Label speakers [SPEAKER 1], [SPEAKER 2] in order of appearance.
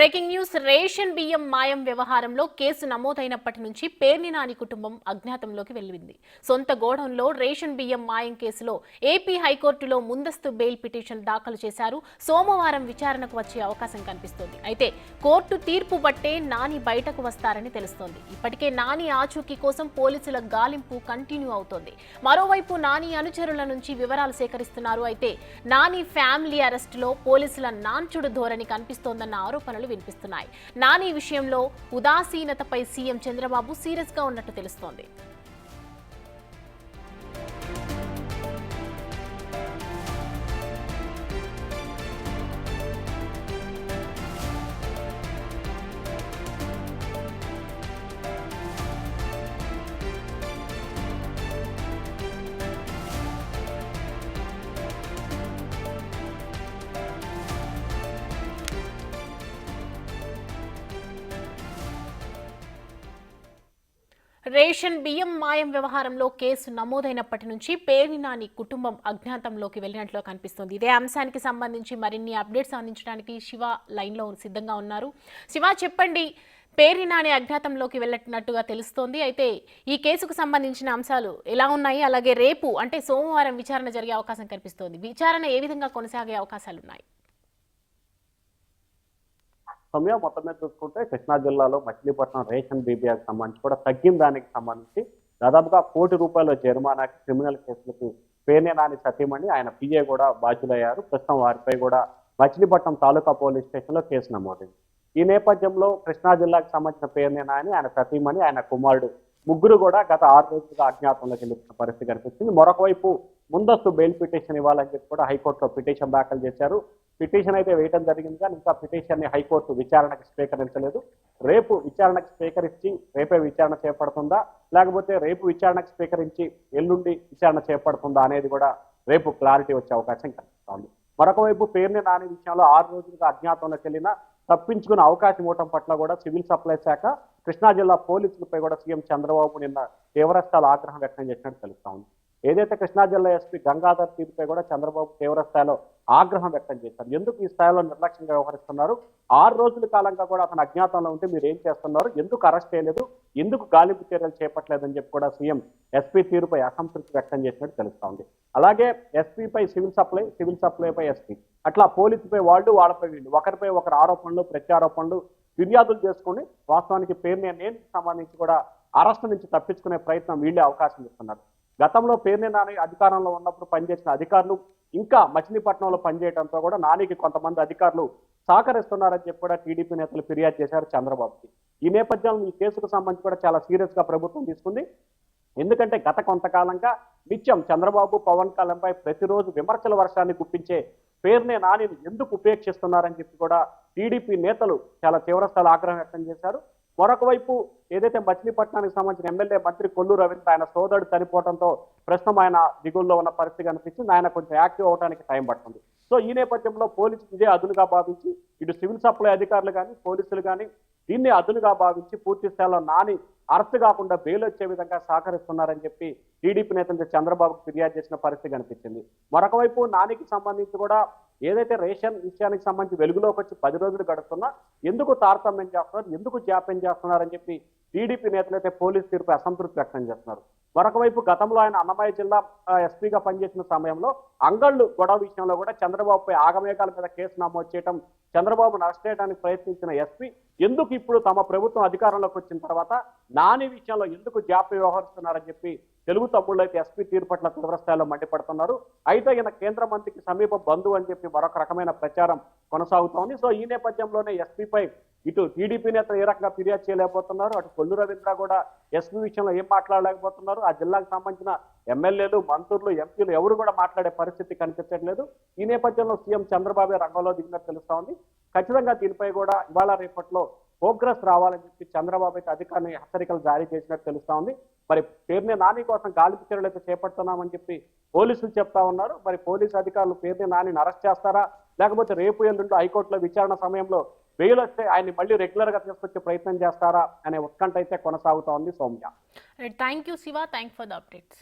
[SPEAKER 1] Breaking news ration బియ్యం మాయం వ్యవహారంలో కేసు నమోదైనప్పటి నుంచి పేర్ని నాని కుటుంబం అజ్ఞాతంలోకి వెళ్లింది. సొంత గోడౌన్లో రేషన్ బియ్యం మాయం కేసులో ఏపీ హైకోర్టులో ముందస్తు బెయిల్ పిటిషన్ దాఖలు చేశారు. సోమవారం విచారణకు వచ్చే అవకాశం కనిపిస్తోంది. అయితే కోర్టు తీర్పు బట్టే నాని బయటకు వస్తారని తెలుస్తోంది. ఇప్పటికే నాని ఆచూకీ కోసం పోలీసుల గాలింపు కంటిన్యూ అవుతోంది. మరోవైపు నాని అనుచరుల నుంచి వివరాలు సేకరిస్తున్నారు. అయితే నాని ఫ్యామిలీ అరెస్టులో పోలీసుల నాంచుడు ధోరణి కనిపిస్తోందన్న ఆరోపణలు వినిపిస్తున్నాయి. నాని విషయంలో ఉదాసీనతపై సీఎం చంద్రబాబు సీరియస్ గా ఉన్నట్టు తెలుస్తోంది. రేషన్ బియ్యం మాయం వ్యవహారంలో కేసు నమోదైనప్పటి నుంచి పేర్ని నాని కుటుంబం అజ్ఞాతంలోకి వెళ్లినట్లు కనిపిస్తోంది. ఇదే అంశానికి సంబంధించి మరిన్ని అప్డేట్స్ అందించడానికి శివ లైన్లో సిద్ధంగా ఉన్నారు. శివ, చెప్పండి, పేర్ని నాని అజ్ఞాతంలోకి వెళ్ళినట్టుగా తెలుస్తోంది. అయితే ఈ కేసుకు సంబంధించిన అంశాలు ఎలా ఉన్నాయి? అలాగే రేపు అంటే సోమవారం విచారణ జరిగే అవకాశం కనిపిస్తోంది. విచారణ ఏ విధంగా కొనసాగే అవకాశాలున్నాయి?
[SPEAKER 2] సమయం మొత్తం మీద చూసుకుంటే కృష్ణా జిల్లాలో మచిలీపట్నం రేషన్ బీబీఆర్కి సంబంధించి కూడా తగ్గిన దానికి సంబంధించి దాదాపుగా ₹1 కోటి జరిమానాకి క్రిమినల్ కేసులకు పేర్ని నాని సతీమణి ఆయన పిఏ కూడా బాధ్యులయ్యారు. ప్రస్తుతం వారిపై కూడా మచిలీపట్నం తాలూకా పోలీస్ స్టేషన్లో కేసు నమోదైంది. ఈ నేపథ్యంలో కృష్ణా జిల్లాకు సంబంధించిన పేర్ని నాని, ఆయన సతీమణి, ఆయన కుమారుడు ముగ్గురు కూడా గత 6 రోజులుగా అజ్ఞాతంలోకి వెళ్ళిన పరిస్థితి కనిపిస్తుంది. మరొక వైపు ముందస్తు బెయిల్ పిటిషన్ ఇవ్వాలని చెప్పి కూడా హైకోర్టులో పిటిషన్ దాఖలు చేశారు. పిటిషన్ అయితే వేయడం జరిగింది, కానీ ఇంకా పిటిషన్ ని హైకోర్టు విచారణకు స్వీకరించలేదు. రేపు విచారణకు స్వీకరించి రేపే విచారణ చేపడుతుందా, లేకపోతే రేపు విచారణకు స్వీకరించి ఎల్లుండి విచారణ చేపడుతుందా అనేది కూడా రేపు క్లారిటీ వచ్చే అవకాశం కనిపిస్తోంది. మరొక వైపు పేర్ని నాని విషయంలో 6 రోజులుగా అజ్ఞాతంలోకి వెళ్ళిన తప్పించుకునే అవకాశం ఇవ్వడం పట్ల కూడా సివిల్ సప్లై శాఖ, కృష్ణా జిల్లా పోలీసులపై కూడా సీఎం చంద్రబాబు నిన్న తీవ్రస్థాయిలో ఆగ్రహం వ్యక్తం చేసినట్టు తెలుస్తా ఉంది. ఏదైతే కృష్ణా జిల్లా ఎస్పీ గంగాధర్ తీరుపై కూడా చంద్రబాబు తీవ్రస్థాయిలో ఆగ్రహం వ్యక్తం చేశారు. ఎందుకు ఈ స్థాయిలో నిర్లక్ష్యంగా వ్యవహరిస్తున్నారు? 6 రోజుల కాలంగా కూడా అతను అజ్ఞాతంలో ఉంటే మీరు ఏం చేస్తున్నారు? ఎందుకు అరెస్ట్ చేయలేదు? ఎందుకు గాలింపు చర్యలు చేపట్టలేదని చెప్పి కూడా సీఎం ఎస్పీ తీరుపై అసంతృప్తి వ్యక్తం చేసినట్టు తెలుస్తా ఉంది. అలాగే ఎస్పీపై సివిల్ సప్లైపై ఎస్పీ, అట్లా పోలీసుపై వాళ్ళు, వాళ్ళపై వీళ్ళు, ఒకరిపై ఒకరు ఆరోపణలు, ప్రత్యారోపణలు, ఫిర్యాదులు చేసుకుని వాస్తవానికి పేర్ని నేనికి సంబంధించి కూడా అరెస్టు నుంచి తప్పించుకునే ప్రయత్నం వీళ్ళే అవకాశం ఇస్తున్నారు. గతంలో పేర్ని నాని అధికారంలో ఉన్నప్పుడు పనిచేసిన అధికారులు ఇంకా మచిలీపట్నంలో పనిచేయడంతో కూడా నానికి కొంతమంది అధికారులు సహకరిస్తున్నారని చెప్పి కూడా టీడీపీ నేతలు ఫిర్యాదు చేశారు చంద్రబాబుకి. ఈ నేపథ్యంలో ఈ కేసుకు సంబంధించి కూడా చాలా సీరియస్ గా ప్రభుత్వం తీసుకుంది. ఎందుకంటే గత కొంతకాలంగా నిత్యం చంద్రబాబు, పవన్ కళ్యాణ్పై ప్రతిరోజు విమర్శల వర్షాన్ని గుప్పించే పేర్ని నానిని ఎందుకు ఉపేక్షిస్తున్నారని చెప్పి కూడా టీడీపీ నేతలు చాలా తీవ్రస్థాయిలో ఆగ్రహం వ్యక్తం చేశారు. మరొక వైపు ఏదైతే మచిలీపట్నానికి సంబంధించిన ఎమ్మెల్యే మంత్రి కొల్లు రవీంద్ర, ఆయన సోదరుడు చనిపోవడంతో ప్రస్తుతం ఆయన దిగుల్లో ఉన్న పరిస్థితి కనిపించింది. ఆయన కొంచెం యాక్టివ్ అవడానికి టైం పడుతుంది. సో ఈ నేపథ్యంలో పోలీసులు ఇదే అదునుగా భావించి ఇటు సివిల్ సప్లై అధికారులు కానీ పోలీసులు కానీ దీన్ని అదునుగా భావించి పూర్తి స్థాయిలో నాని అరెస్ట్ కాకుండా బెయిల్ వచ్చే విధంగా సహకరిస్తున్నారని చెప్పి టీడీపీ నేతలు చంద్రబాబుకు ఫిర్యాదు చేసిన పరిస్థితి కనిపించింది. మరొక వైపు నానికి సంబంధించి కూడా ఏదైతే రేషన్ విషయానికి సంబంధించి వెలుగులోకి వచ్చి 10 రోజులు గడుస్తున్నా ఎందుకు తారతమ్యం చేస్తున్నారు, ఎందుకు జాప్యం చేస్తున్నారని చెప్పి టీడీపీ నేతలైతే పోలీసు తీరుపై అసంతృప్తి వ్యక్తం చేస్తున్నారు. మరొక వైపు గతంలో ఆయన అన్నమయ్య జిల్లా ఎస్పీగా పనిచేసిన సమయంలో అంగళ్ళు గొడవ విషయంలో కూడా చంద్రబాబుపై ఆగమేఘాల మీద కేసు నమోదు చేయడం, చంద్రబాబును అరెస్ట్ చేయడానికి ప్రయత్నించిన ఎస్పీ ఎందుకు ఇప్పుడు తమ ప్రభుత్వం అధికారంలోకి వచ్చిన తర్వాత నాని విషయంలో ఎందుకు జాప్యం వ్యవహరిస్తున్నారని చెప్పి తెలుగు తమ్ముళ్ళు అయితే ఎస్పీ తీరు పట్ల తీవ్రస్థాయిలో మండిపడుతున్నారు. అయితే ఈయన కేంద్ర మంత్రికి సమీప బంధువు అని చెప్పి మరొక రకమైన ప్రచారం కొనసాగుతోంది. సో ఈ నేపథ్యంలోనే ఎస్పీపై ఇటు టీడీపీ నేతలు ఏ రకంగా ఫిర్యాదు చేయలేకపోతున్నారు, అటు కొల్లు రవీంద్ర కూడా ఎస్పీ విషయంలో ఏం మాట్లాడలేకపోతున్నారు. ఆ జిల్లాకు సంబంధించిన ఎమ్మెల్యేలు, మంత్రులు, ఎంపీలు ఎవరు కూడా మాట్లాడే పరిస్థితి కనిపించట్లేదు. ఈ నేపథ్యంలో సీఎం చంద్రబాబు రంగంలో దిగినట్టు తెలుస్తా ఉంది. ఖచ్చితంగా దీనిపై కూడా ఇవాళ రేపట్లో ప్రోగ్రెస్ రావాలని చెప్పి చంద్రబాబు అయితే అధికారిని హెచ్చరికలు జారీ చేసినట్టు తెలుస్తా ఉంది. మరి పేర్ని నాని కోసం గాలింపు చర్యలు అయితే చేపడుతున్నామని చెప్పి పోలీసులు చెప్తా ఉన్నారు. మరి పోలీసు అధికారులు పేర్ని నానిని అరెస్ట్ చేస్తారా, లేకపోతే రేపు ఎల్లుండి హైకోర్టులో విచారణ సమయంలో బెయిల్ వస్తే ఆయన్ని మళ్ళీ రెగ్యులర్ గా తీసుకొచ్చే ప్రయత్నం చేస్తారా అనే ఉత్కంఠ అయితే కొనసాగుతా ఉంది. Soumya,
[SPEAKER 1] thank you Shiva, thank for the updates.